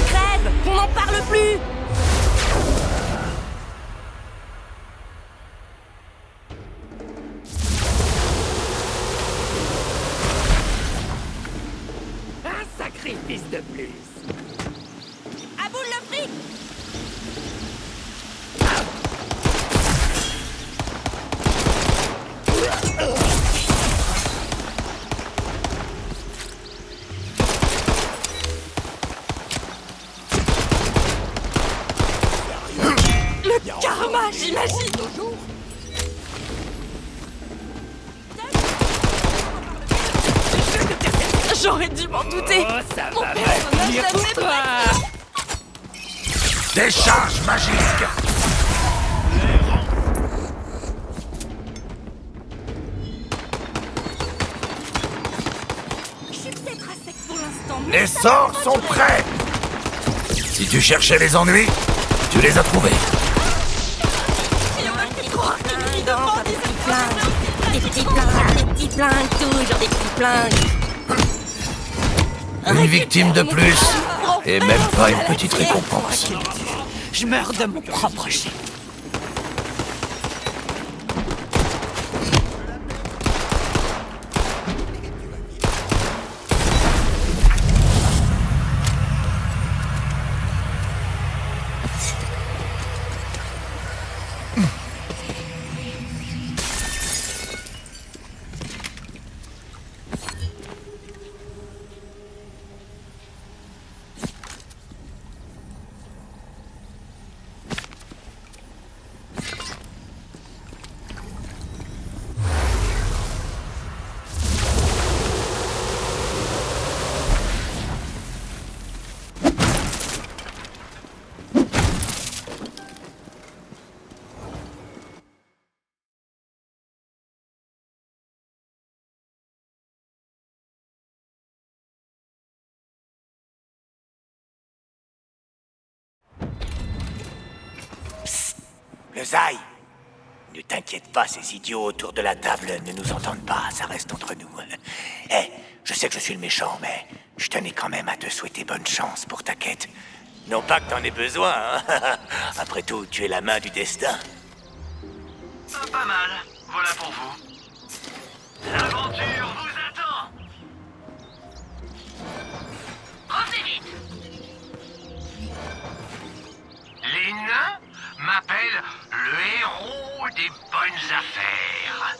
Crève, qu'on n'en parle plus. Sacrifice de plus. À boule le fric. Le karma, j'imagine. J'aurais dû m'en douter. Oh, ça Mon va personnage venir n'avait pour pas- toi. Décharge magique! Je suis peut-être à sec pour l'instant. mais Les ça sorts va sont durer. prêts! Si tu cherchais les ennuis, tu les as trouvés. Il y en a qui croient qu'il y a Dans des petits flingues, des petits flingues, toujours des petits flingues. Une victime de plus, et même pas une petite récompense. Je meurs de mon propre chien. Le Zai! Ne t'inquiète pas, ces idiots autour de la table ne nous entendent pas, ça reste entre nous. Eh, je sais que je suis le méchant, mais je tenais quand même à te souhaiter bonne chance pour ta quête. Non pas que t'en aies besoin, hein. Après tout, tu es la main du destin. Ah, pas mal. Voilà pour vous. L'aventure vous attend. Revenez vite. Les nains m'appellent le héros des bonnes affaires.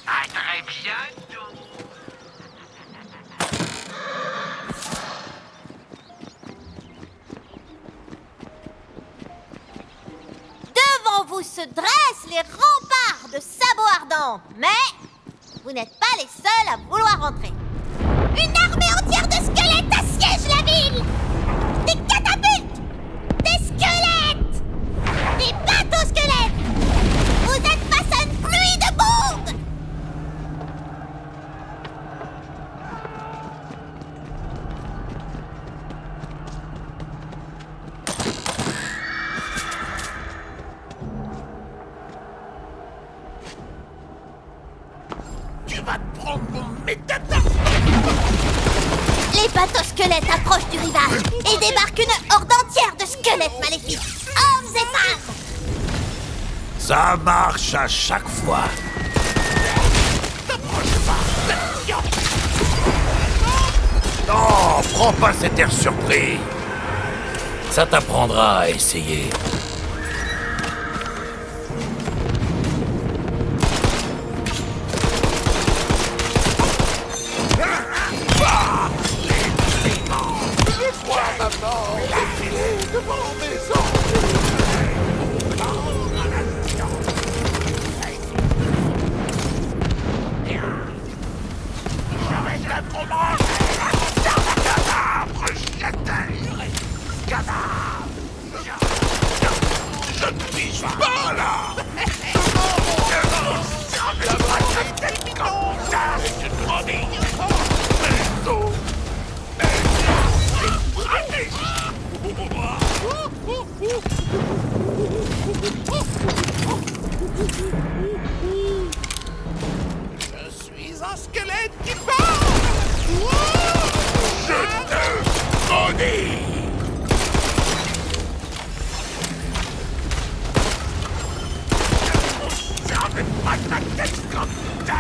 À très bientôt. Devant vous se dressent les remparts de sabots ardents, mais vous n'êtes pas les seuls à vouloir entrer. Une armée entière de squelettes assiège la ville. Des catapultes, des squelettes, des bateaux squelettes. Vous êtes face à une pluie de bombes. Tu vas te prendre mon métata! Les bateaux squelettes approchent du rivage et débarquent une horde entière de squelettes maléfiques, hommes et femmes. Ça marche à chaque fois. Non, prends pas cet air surpris. Ça t'apprendra à essayer. Je suis un squelette qui parle. Je te maudis. J'avais pas ta tête comme ça.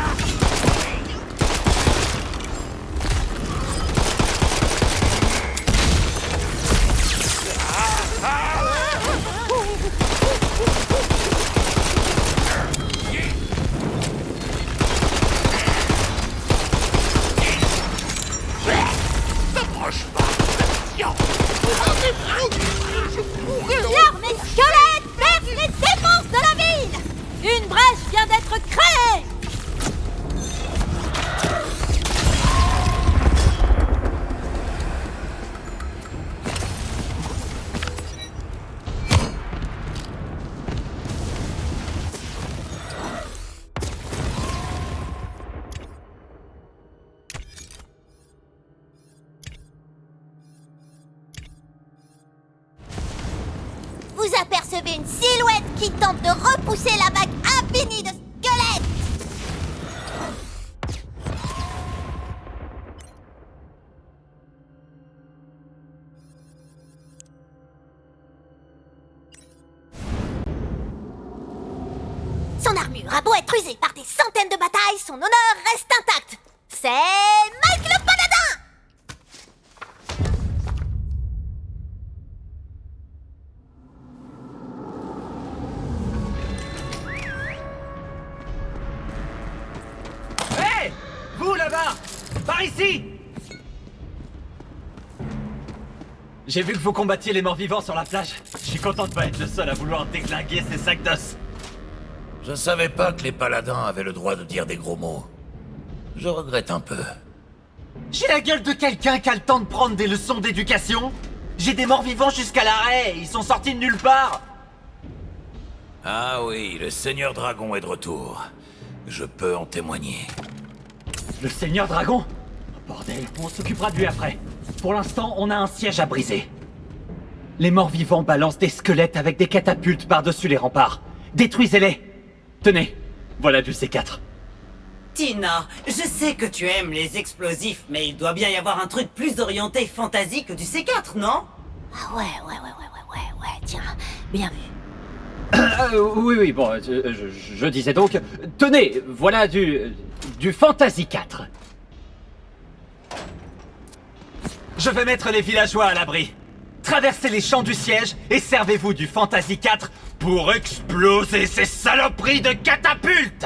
L'armée squelette perce les défenses de la ville! Une brèche vient d'être créée! Vous apercevez une silhouette qui tente de repousser la vague infinie de squelettes! Son armure a beau être usée par des centaines de batailles, son honneur reste intact! C'est Mike le Paladin! Hé! Vous là-bas! Par ici! J'ai vu que vous combattiez les morts-vivants sur la plage. Je suis content de pas être le seul à vouloir déglinguer ces sacs d'os. Je savais pas que les paladins avaient le droit de dire des gros mots. Je regrette un peu. J'ai la gueule de quelqu'un qui a le temps de prendre des leçons d'éducation. J'ai des morts-vivants jusqu'à l'arrêt, ils sont sortis de nulle part. Ah oui, le Seigneur Dragon est de retour. Je peux en témoigner. Le Seigneur Dragon? Oh, bordel, on s'occupera de lui après. Pour l'instant, on a un siège à briser. Les morts-vivants balancent des squelettes avec des catapultes par-dessus les remparts. Détruisez-les! Tenez, voilà du C4. Tina, je sais que tu aimes les explosifs, mais il doit bien y avoir un truc plus orienté fantasy que du C4, non? Ah ouais, tiens, bien vu. Oui, bon, je disais donc... Tenez, voilà du Fantasy 4. Je vais mettre les villageois à l'abri. Traversez les champs du siège et servez-vous du Fantasy 4 pour exploser ces saloperies de catapultes!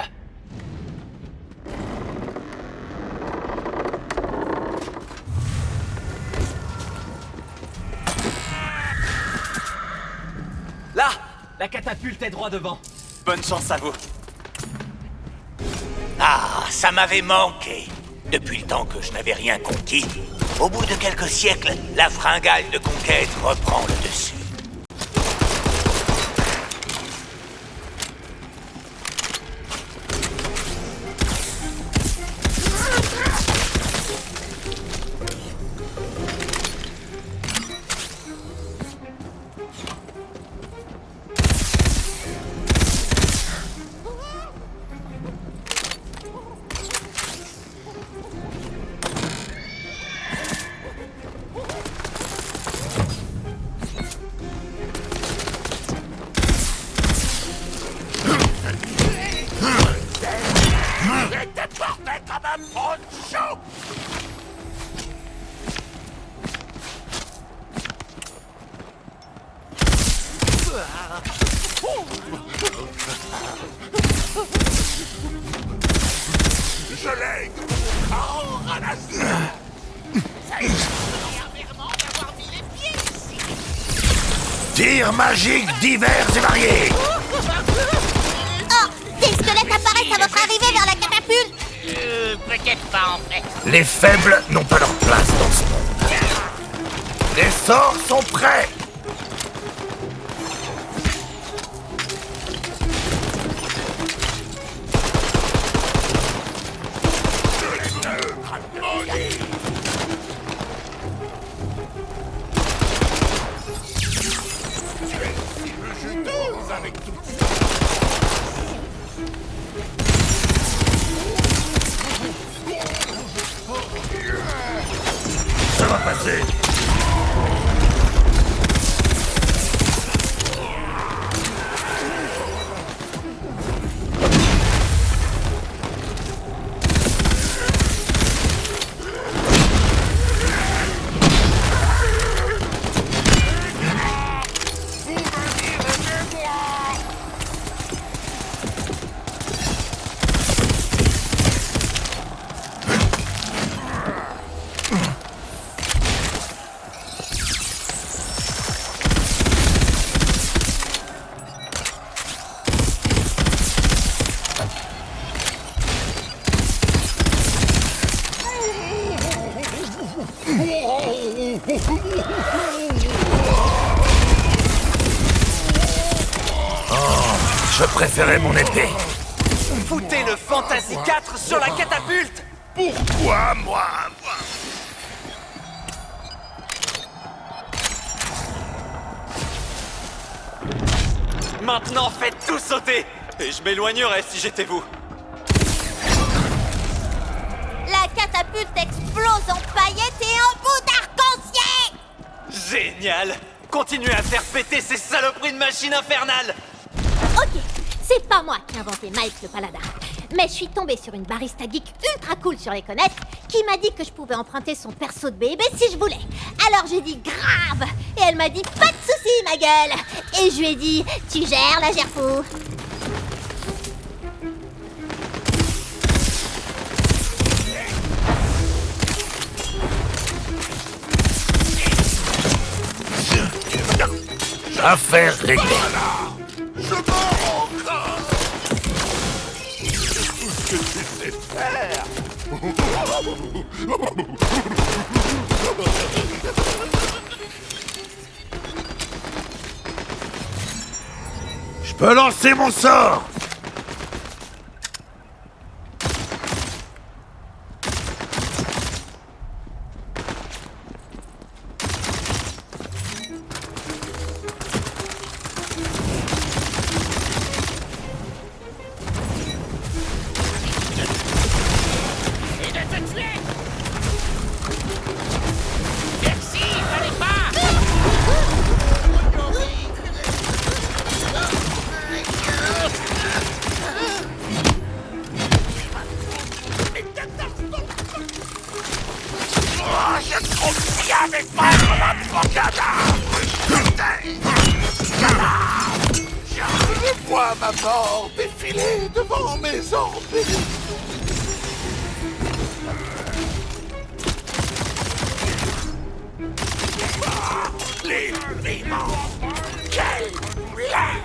Là! La catapulte est droit devant. Bonne chance à vous. Ah, ça m'avait manqué. Depuis le temps que je n'avais rien conquis, au bout de quelques siècles, la fringale de conquête reprend le dessus. Je lègue mon corps à la tirs magiques divers et variés. Oh, des squelettes apparaissent à votre arrivée vers la catapulte! Peut-être pas en fait. Les faibles n'ont pas leur place dans ce monde. Les sorts sont prêts. préféré mon épée. Foutez le Fantasy 4 sur la catapulte! Pourquoi moi? Maintenant, faites tout sauter! Et je m'éloignerais si j'étais vous. La catapulte explose en paillettes et en bouts d'arc-en-ciel! Génial! Continuez à faire péter ces saloperies de machines infernales! Ok, c'est pas moi qui ai inventé Mike le paladin. Mais je suis tombée sur une barista geek ultra cool sur les connaître qui m'a dit que je pouvais emprunter son perso de bébé si je voulais. Alors j'ai dit grave! Et elle m'a dit pas de soucis ma gueule! Et je lui ai dit tu gères la gerfou! Affaire réglée. Je mens encore. Tout ce que tu sais faire. Je peux lancer mon sort. Je vois ma mort défiler devant mes orbes. Les vivants. Quel plan!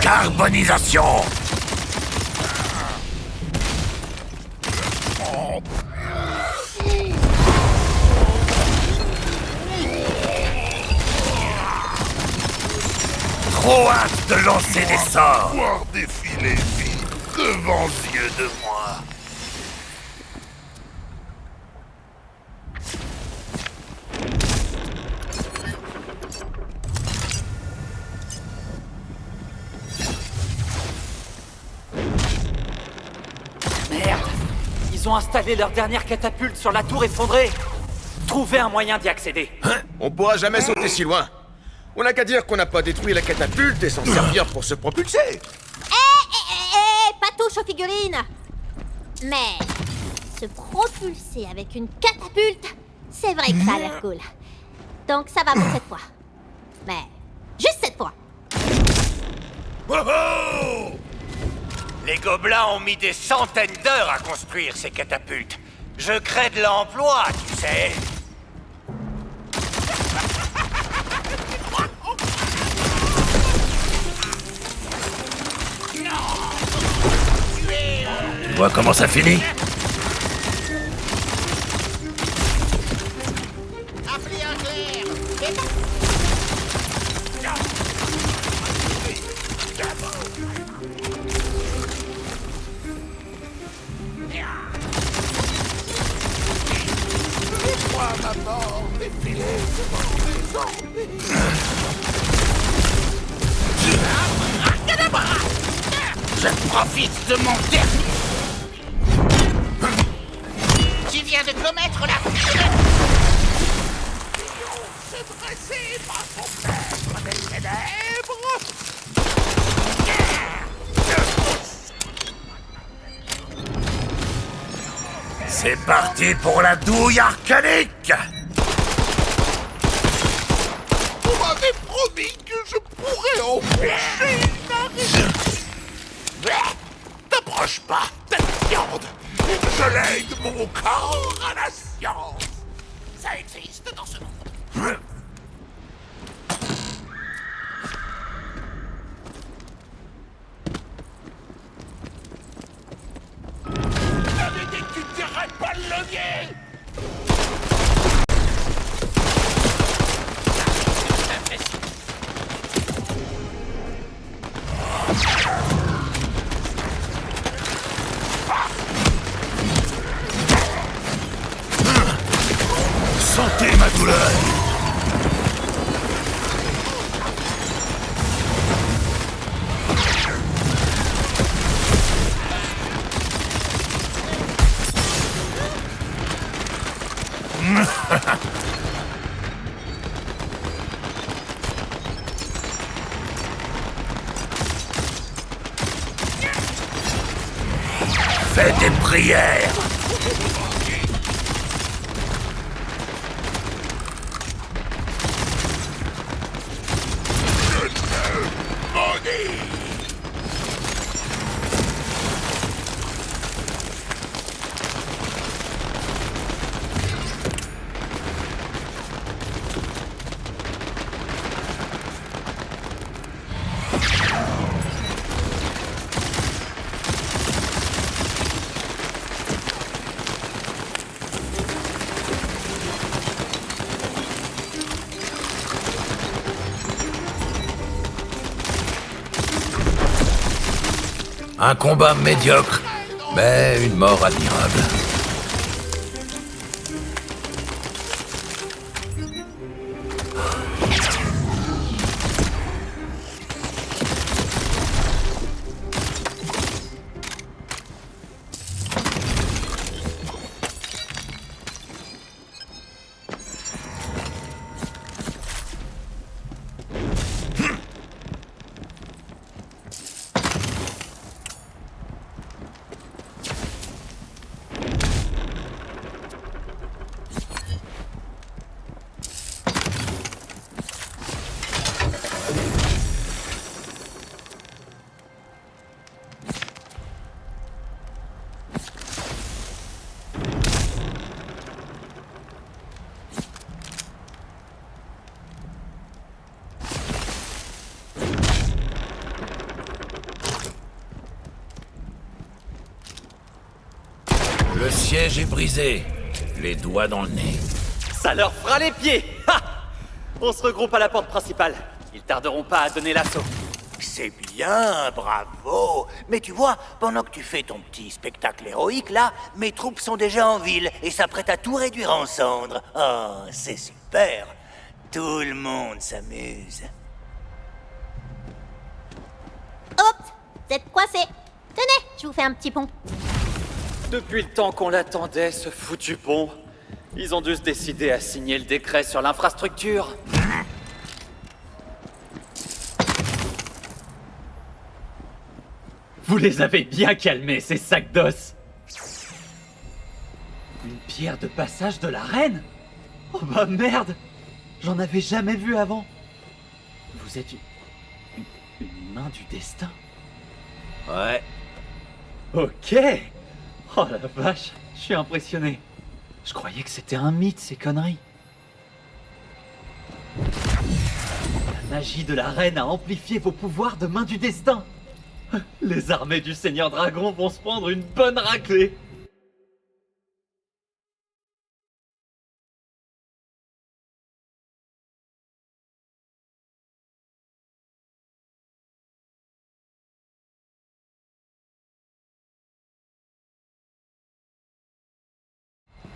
Carbonisation. Trop hâte de lancer des sorts. Voir défiler vite devant les yeux de moi. Merde! Ils ont installé leur dernière catapulte sur la tour effondrée! Trouvez un moyen d'y accéder! On pourra jamais sauter si loin. On n'a qu'à dire qu'on n'a pas détruit la catapulte et s'en servir pour se propulser. Pas touche aux figurines! Mais se propulser avec une catapulte, c'est vrai que ça a l'air cool. Donc ça va pour cette fois. Mais juste cette fois. Oh oh! Les gobelins ont mis des centaines d'heures à construire ces catapultes. Je crée de l'emploi, tu sais. Tu vois comment ça finit? Appelez un clair. Je vois ma mort Je profite de mon dernier. Tu viens de commettre la pire. Se dresser par son père des ténèbres. C'est parti pour la douille arcanique! Vous m'avez promis que je pourrais empêcher une arrêt. T'approches pas, tête viande! Je lègue mon corps à la science! Ça existe dans ce monde. J'avais dit que tu tirerais pas le levier! Sentez ma douleur! Fais des prières! Un combat médiocre, mais une mort admirable. Le siège est brisé, les doigts dans le nez. Ça leur fera les pieds! Ha! On se regroupe à la porte principale. Ils tarderont pas à donner l'assaut. C'est bien, bravo. Mais tu vois, pendant que tu fais ton petit spectacle héroïque, là, mes troupes sont déjà en ville et s'apprêtent à tout réduire en cendres. Oh, c'est super. Tout le monde s'amuse. Hop, vous êtes coincés. Tenez, je vous fais un petit pont. Depuis le temps qu'on l'attendait, ce foutu pont, ils ont dû se décider à signer le décret sur l'infrastructure. Vous les avez bien calmés, ces sacs d'os. Une pierre de passage de la reine? Oh bah merde! J'en avais jamais vu avant. Vous êtes une main du destin? Ouais. Ok. Oh la vache, je suis impressionné. Je croyais que c'était un mythe, ces conneries. La magie de la reine a amplifié vos pouvoirs de main du destin. Les armées du Seigneur Dragon vont se prendre une bonne raclée.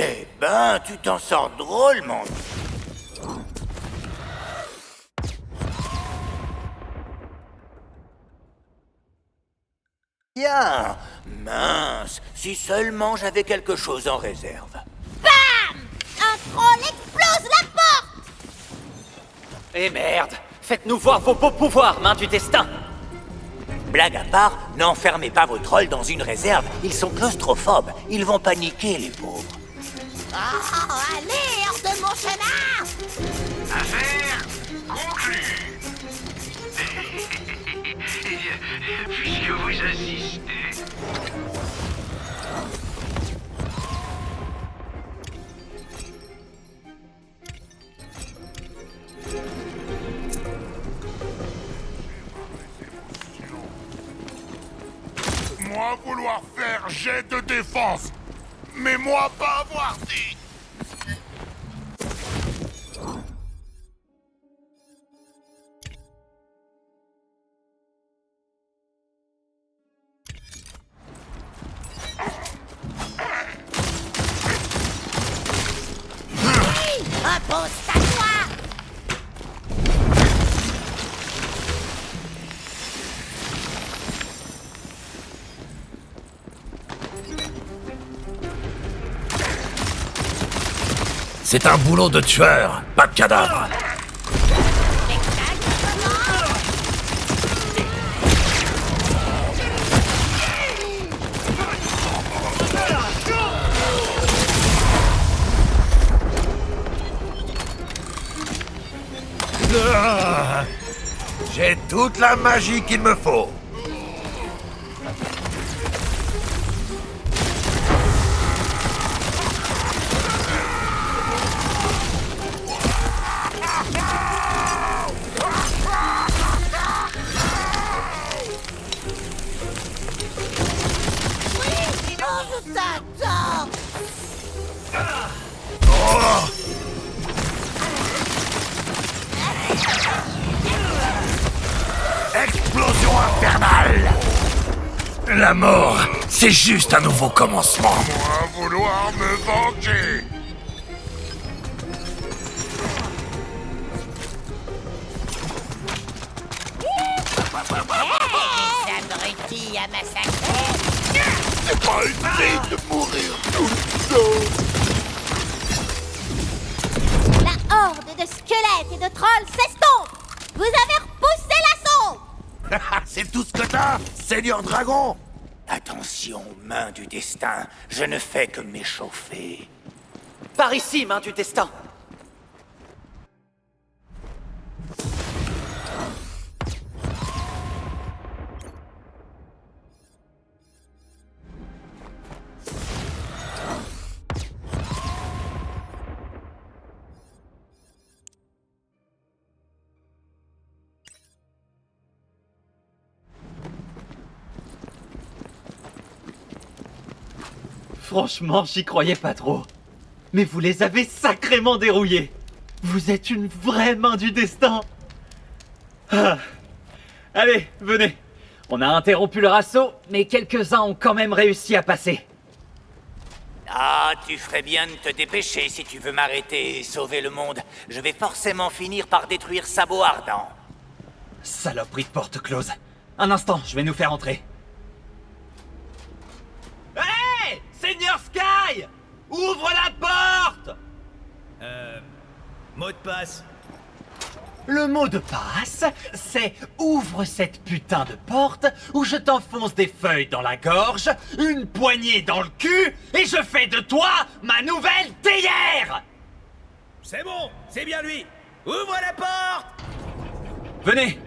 Eh ben, tu t'en sors drôlement. Bien. Mince, si seulement j'avais quelque chose en réserve. Bam! Un troll explose la porte! Eh merde! Faites-nous voir vos beaux pouvoirs, main du destin! Blague à part, n'enfermez pas vos trolls dans une réserve. Ils sont claustrophobes. Ils vont paniquer, les pauvres. Oh, allez, hors de mon chemin! Affaire conclue. Puisque vous insistez. Moi vouloir faire jet de défense, mais moi pas avoir dit. Repose-toi! C'est un boulot de tueur, pas de cadavre. J'ai toute la magie qu'il me faut. Explosion infernale! La mort, c'est juste un nouveau commencement. Moi vouloir me venger. Les abrutis à massacrer! C'est pas une vie de mourir tout seul. La horde de squelettes et de trolls s'estompe! Vous avez repoussé l'assaut! C'est tout ce que t'as, Seigneur Dragon! Attention, main du destin, je ne fais que m'échauffer. Par ici, main du destin! Franchement, j'y croyais pas trop. Mais vous les avez sacrément dérouillés. Vous êtes une vraie main du destin. Ah. Allez, venez. On a interrompu leur assaut, mais quelques-uns ont quand même réussi à passer. Ah, tu ferais bien de te dépêcher si tu veux m'arrêter et sauver le monde. Je vais forcément finir par détruire Sabot Ardent. Saloperie de porte close. Un instant, je vais nous faire entrer. Hé, Seigneur Sky! Ouvre la porte! Mot de passe. Le mot de passe, c'est « Ouvre cette putain de porte ou je t'enfonce des feuilles dans la gorge, une poignée dans le cul et je fais de toi ma nouvelle théière !» C'est bon, c'est bien lui. Ouvre la porte! Venez,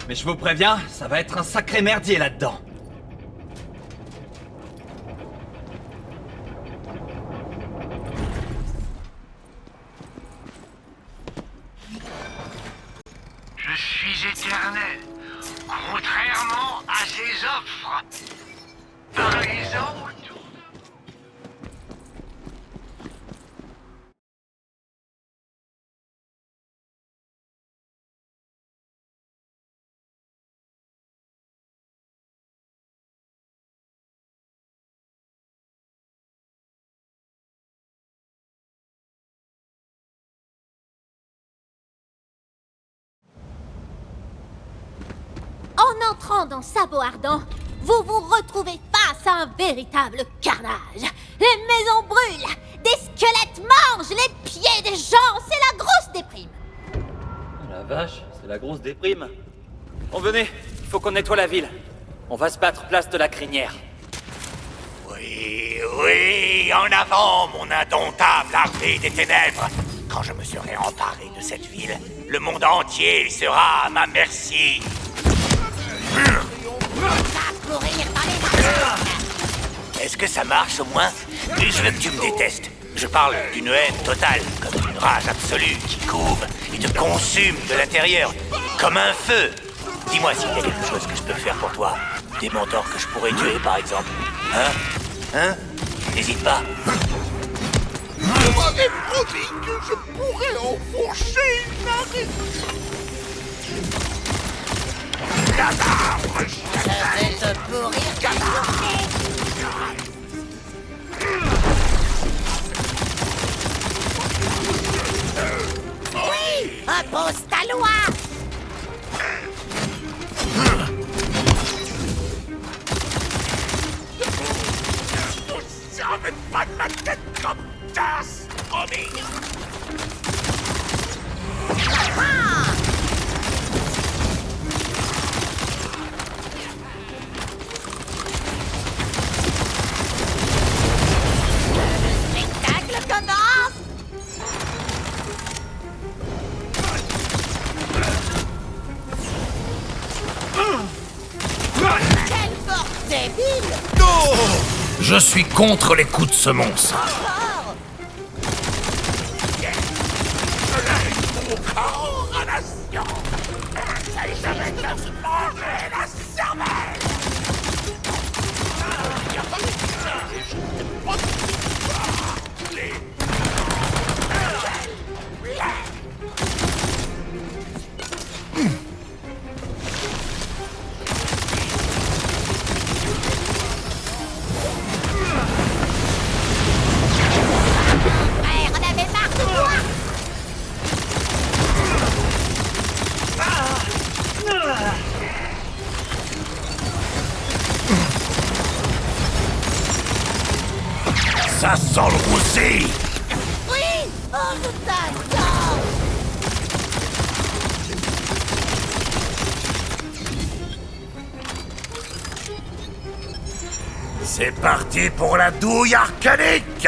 mais je vous préviens, ça va être un sacré merdier là-dedans. Je suis éternel, contrairement à ses offres. Par exemple... En entrant dans Sabot Ardent, vous vous retrouvez face à un véritable carnage. Les maisons brûlent, des squelettes mangent les pieds des gens, c'est la grosse déprime. Oh la vache, c'est la grosse déprime. Bon, venez, il faut qu'on nettoie la ville. On va se battre place de la Crinière. Oui, oui, en avant, mon indomptable armée des ténèbres. Quand je me serai emparé de cette ville, le monde entier sera à ma merci. Est-ce que ça marche au moins? Je veux que tu me détestes. Je parle d'une haine totale, comme une rage absolue qui couve et te consume de l'intérieur, comme un feu. Dis-moi s'il y a quelque chose que je peux faire pour toi. Des mentors que je pourrais tuer, par exemple. Hein? N'hésite pas. Vous m'avez promis que je pourrais enfourcher une araignée. Cadavre, Je vais te pourrir ta journée. Oui, impose ta loi. Vous savez pas de ma tête comme tasse, promis. Spectacle commence. Quelle force débile. Je suis contre les coups de ce monstre. Mon corps à la science. Je vais te manger la cervelle. Frère, on avait marre de moi. Ça sent le roussi. Oui, oh je t'adore. C'est parti pour la douille arcanique.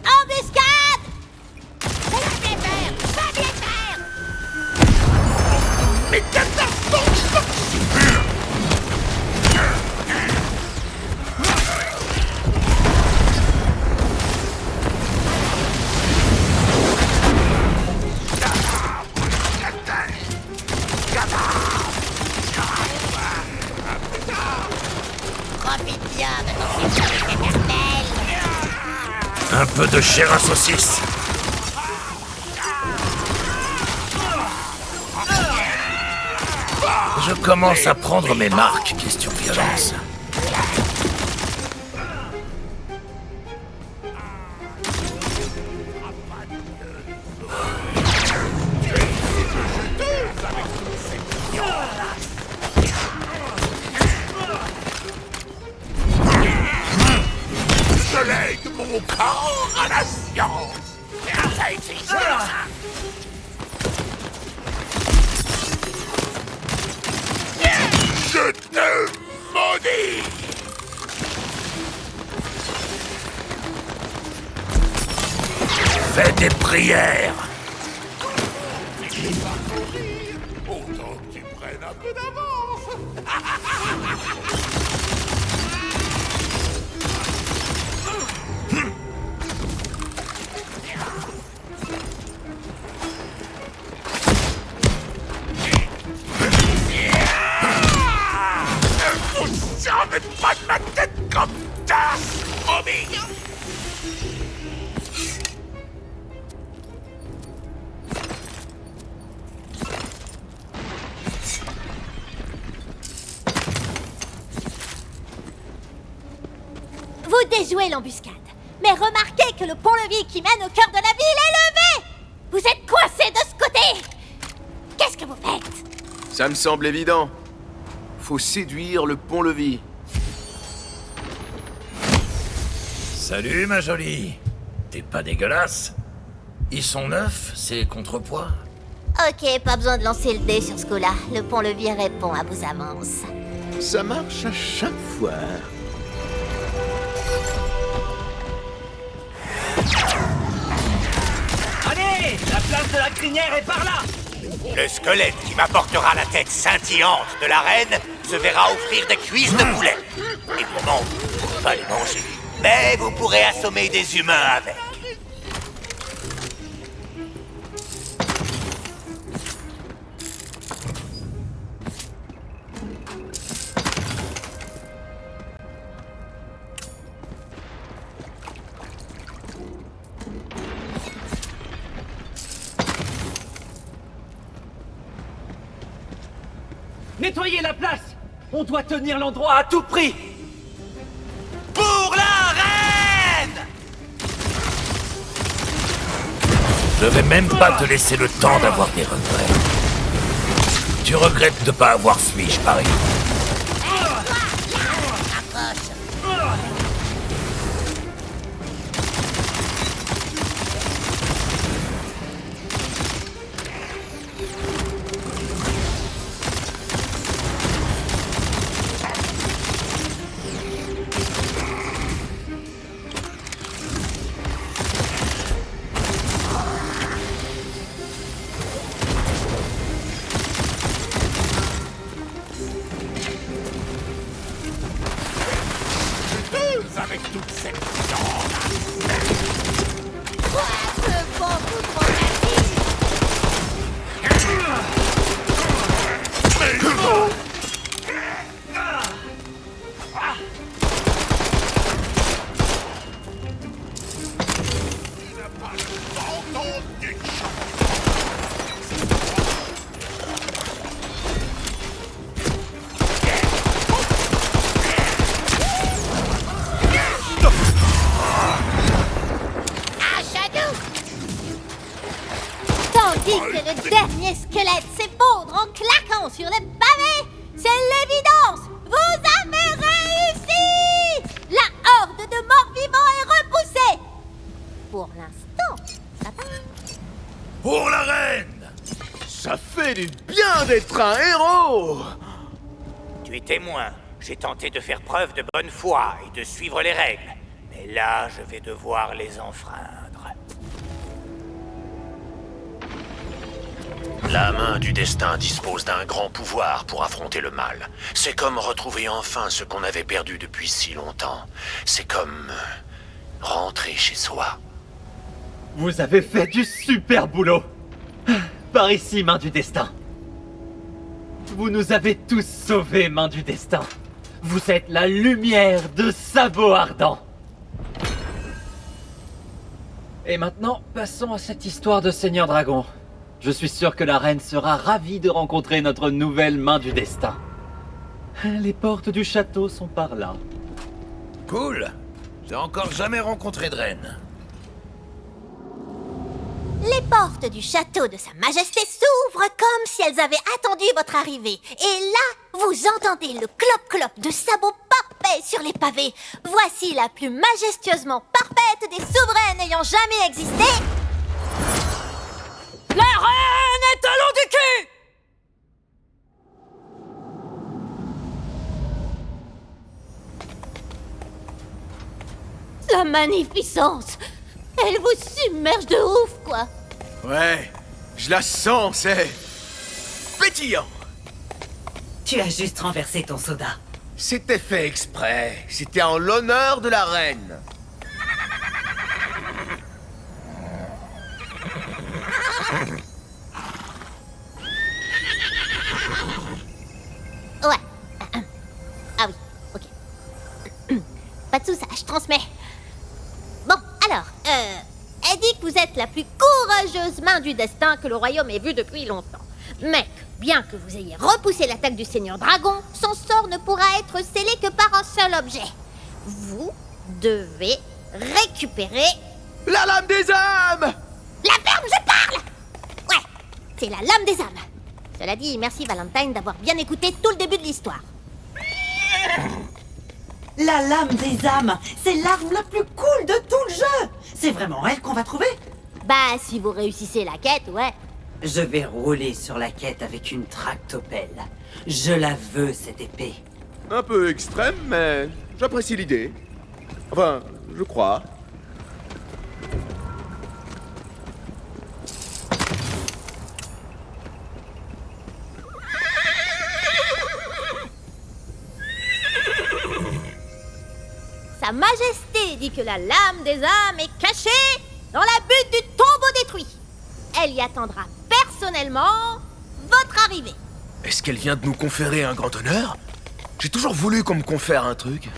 Embuscade. Va bien faire, va bien faire. Mais Profite bien de ton sécurité éternelle. Un peu de chair à saucisse. Je commence à prendre mes marques, question violence. je lègue mon corps à la science. Ça a été Je te maudis. Fais des prières. Autant que tu prennes un peu d'avance. Vous savez pas de ma tête comme tasse, promis. déjouer l'embuscade. Mais remarquez que le pont-levis qui mène au cœur de la ville est levé! Vous êtes coincés de ce côté! Qu'est-ce que vous faites? Ça me semble évident. Faut séduire le pont-levis. Salut, ma jolie. T'es pas dégueulasse. Ils sont neufs, ces contrepoids. Ok, pas besoin de lancer le dé sur ce coup-là. Le pont-levis répond à vos avances. Ça marche à chaque fois. Allez, la place de la crinière est par là. Le squelette qui m'apportera la tête scintillante de la reine se verra offrir des cuisses de poulet. Évidemment, vous ne pourrez pas les manger, mais vous pourrez assommer des humains avec. Nettoyez la place. On doit tenir l'endroit à tout prix. Pour la reine! Je vais même pas te laisser le temps d'avoir des regrets. Tu regrettes de pas avoir fui, je parie. Avec toute cette viande. Ce bambou dramatique! Tandis que le dernier squelette s'effondre en claquant sur les pavés, c'est l'évidence! Vous avez réussi! La horde de morts-vivants est repoussée! Pour l'instant, ça va. Pour la reine! Ça fait du bien d'être un héros! Tu es témoin. J'ai tenté de faire preuve de bonne foi et de suivre les règles. Mais là, je vais devoir les enfreindre. La main du destin dispose d'un grand pouvoir pour affronter le mal. C'est comme retrouver enfin ce qu'on avait perdu depuis si longtemps. C'est comme rentrer chez soi. Vous avez fait du super boulot. Par ici, main du destin. Vous nous avez tous sauvés, main du destin. Vous êtes la lumière de Sabot Ardent. Et maintenant, passons à cette histoire de Seigneur Dragon. Je suis sûr que la reine sera ravie de rencontrer notre nouvelle main du destin. Les portes du château sont par là. Cool. J'ai encore jamais rencontré de reine. Les portes du château de Sa Majesté s'ouvrent comme si elles avaient attendu votre arrivée. Et là, vous entendez le clop-clop de sabots parfaits sur les pavés. Voici la plus majestueusement parfaite des souveraines ayant jamais existé. La reine est à l'eau du cul! La magnificence! Elle vous submerge de ouf, quoi! Ouais, je la sens, c'est pétillant. Tu as juste renversé ton soda. C'était fait exprès. C'était en l'honneur de la reine. Ouais. Ah oui, ok. Pas de soucis, je transmets. Bon, alors, elle dit que vous êtes la plus courageuse main du destin que le royaume ait vue depuis longtemps. Mais que, bien que vous ayez repoussé l'attaque du Seigneur Dragon, son sort ne pourra être scellé que par un seul objet. Vous devez récupérer... La lame des âmes! La ferme, je parle! Ouais, c'est la lame des âmes. Cela dit, merci Valentine d'avoir bien écouté tout le début de l'histoire. La lame des âmes, c'est l'arme la plus cool de tout le jeu. C'est vraiment elle qu'on va trouver? Bah, si vous réussissez la quête, ouais. Je vais rouler sur la quête avec une tractopelle. Je la veux, cette épée. Un peu extrême, mais j'apprécie l'idée. Enfin, je crois. Sa Majesté dit que la lame des âmes est cachée dans la butte du tombeau détruit. Elle y attendra personnellement votre arrivée. Est-ce qu'elle vient de nous conférer un grand honneur? J'ai toujours voulu qu'on me confère un truc.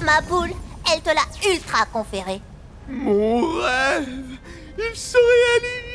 Ma poule, elle te l'a ultra conféré. Mon rêve, il se réalise.